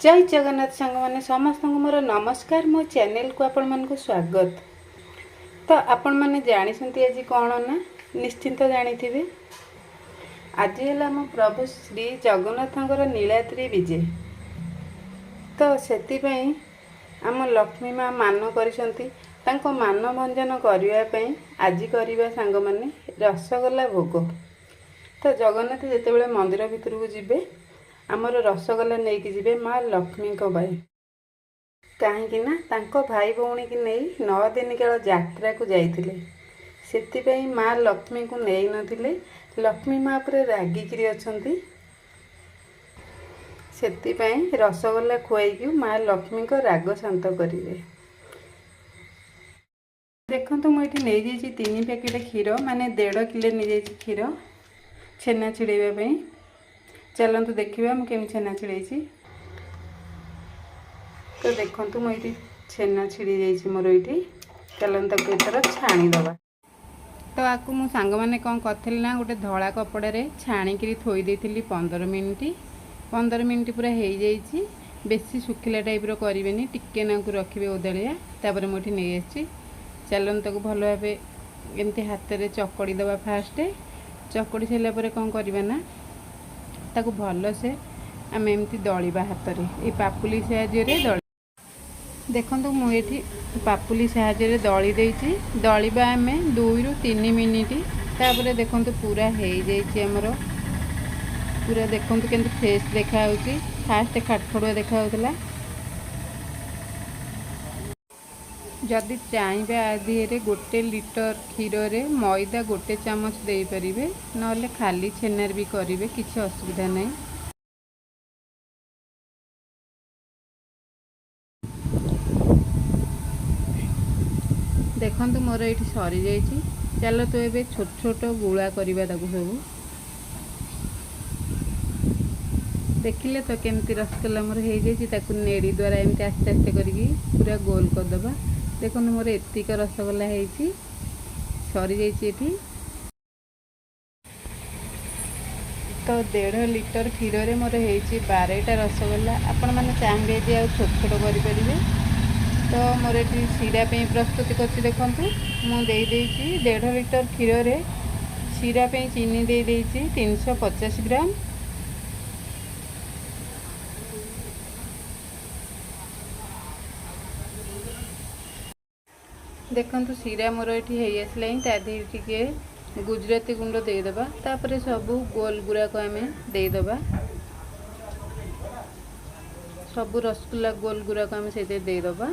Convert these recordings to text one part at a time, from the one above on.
जय जगन्नाथ सांग मैंने समस्त मोर नमस्कार। मो चैनल को आपण मन को स्वागत। तो आपण मैंने जानी आज कौन ना निश्चिंत जानी थे। आज है आम प्रभु श्री जगन्नाथ नीलाद्री विजे। तो से आम लक्ष्मी माँ मान कर मान भंजन करने आज करवा सांग मैंने रसगोल्ला भोग। तो जगन्नाथ जिते मंदिर भितर को जीवे आमर रसगोल्ला नहीं कि जीवे माँ लक्ष्मी भाई कहीं भाई भौणी की नहीं 9 दिन काल यात्रा को जाइए से माँ लक्ष्मी को नहीं नथिले। लक्ष्मी माँ पर रागिकी अच्छा से रसगोल्ला खुआई माँ लक्ष्मी को राग शांत करेंगे। देखो मुझे नहीं जाइए 3 पैकेट क्षीर माने 1.5 किलो नहीं जाइए क्षीर छेना छिड़ाइवाई। चलतु देखा मुझे छेना छिड़ी। तो देखो मुझे छेना छिड़ी जाइए मोर ये। चलतु एथर छाणीदबा। तो आपको मो सांग मैंने कौन करी ना गोटे धला कपड़े छाणिक थोदी 15 मिनिट 15 मिनिट पूरा हो जाइए। बेसी सुखिला टाइप करें टिके नाक रखिए ओदाड़िया। तापर मुझे नहीं आसी। चलतु भल भाव एमती हाथ में चकड़ी दबा। फास्ट चकड़ी सारापर कौन करवा ना ताकू भल से आम एमती दलिबा हाथ में ये पापुली साहाय्य दल। देखो मुझे पापुली साहाय्य दली देती दलिबा आम 2 ରୁ 3 मिनिट। तापर देखो पूरा हो जामर पूरा देखो के फ्रेश देखा फास्ट खाटखड़ुआ देखा जदि चाहिए आदि गोटे लीटर क्षीर में मैदा गोटे चामच दे पारे ना खाली छेनार भी करेंगे किसी असुविधा नहीं। देखो मोर ये सरी जाइए। चलो तो ये छोट छोट गुला करवा सब देखिले तो केमती रसगोल्ला मोर हो जाए। नेड़ी द्वारा एमती आस्ते आस्ते करके पूरा गोल करदबा। देखो मोर एतिक रसगोल्ला हो सरी जाइए। तो 1.5 लीटर क्षीर में मोर हो 12टा रसगोल्ला। आपण मैंने चाहिए यदि छोट छोट करें तो मोर ये सीरा प्रस्तुति कर। देखो मुझे 1.5 लीटर क्षीर में सीरा चीनी दे 350 ग्राम। देखो सीरा मोर ये आसला टे गुजराती गुंड देदेबा। तापर सब गोल गुराक आम देदेबा। सब रसगोल्ला गोल गुराक आम से देदेबा।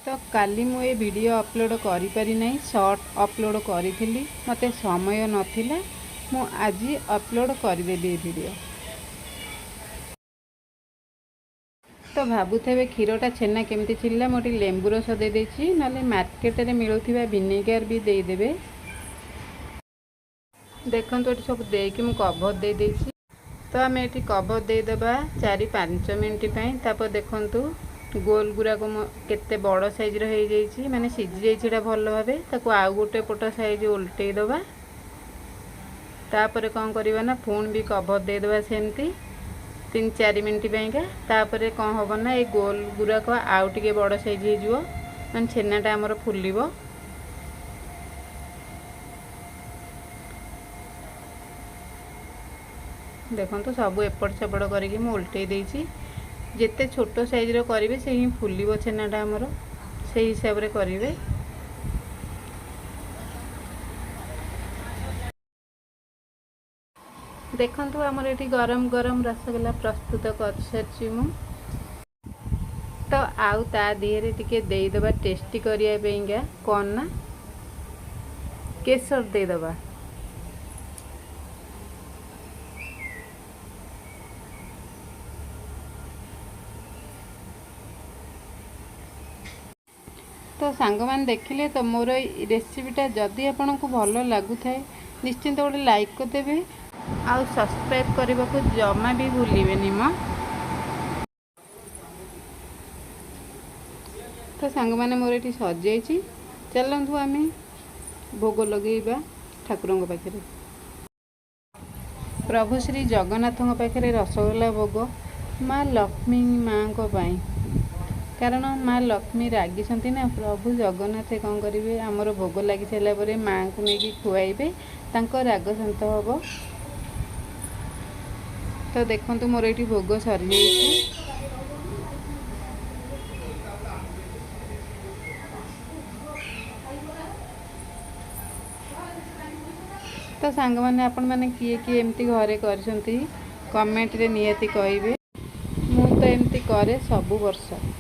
तो काली मु ये वीडियो अपलोड करि पारि नहीं शॉर्ट अपलोड करी मते समय नथिला मु आज अपलोड करदेली वीडियो। तो भावुथे क्षीरटा छेना केमती छिल्ला मोटे लेंबू रस दे देछि नाले मार्केट रे मिलुथिबा विनेगर भी देदेबे। देखो ये सब देकी मु कवर दे देछि। तो आम ये कवर देदेबा 4-5 मिनिट पाई। तापर देखंतु गोल गुराक केते बड़ साइज रो हो जाइए माने सीझी जाइए भल भाव। ताकू आउ गोटे पट साइज उल्टे दबा। तापर कौन करवा ना पुणी भी कवर देदेबा सेमती 3-4 मिनिट पाइका। तापर कौन हम ना ये गोल गुराक आउ टे बड़ साइज हो माने छेनाटा आमर फुलिबो। देखो तो सब एपट सेपट करके उल्टे देती। जिते छोट साइज रो करेंगे से ही फुलिबो छेनाटा आमर से हिसाब रे करेंगे। देखंतु आमर ये गरम गरम रसगोल्ला प्रस्तुत कर सारी मु। तो आउ ता दिहरे टिके देदेबा टेस्टी करिया कौन ना केसर देदेबा। तो सांग मान देखिले तो मोर रेसिपीटा जदि आपन को भल लगु थाए निश्चिंत गोटे लाइक करदेवे आउ सब्सक्राइब करने को जमा भी भूलिबेनि म। तो सांग माने मोर ये सजाई। चलतु आम भोग लगेबा ठाकुर पाखे। प्रभु श्री जगन्नाथ पाखे रसगोल्ला भोग माँ लक्ष्मी माँ को पाई कारण माँ लक्ष्मी रागिसंती ना प्रभु जगन्नाथ कौन करेंगे आमर भोग लगी सारापर माँ को लेकिन खुआइबे तांको राग शांत हम। तो देखो मोर ये भोग सरी जाइए। तो सांग मैंने आपण मैंने किए किए एमती घरे कर कमेंट रे नियति कहिबे। मु तो एमती करे सब वर्ष।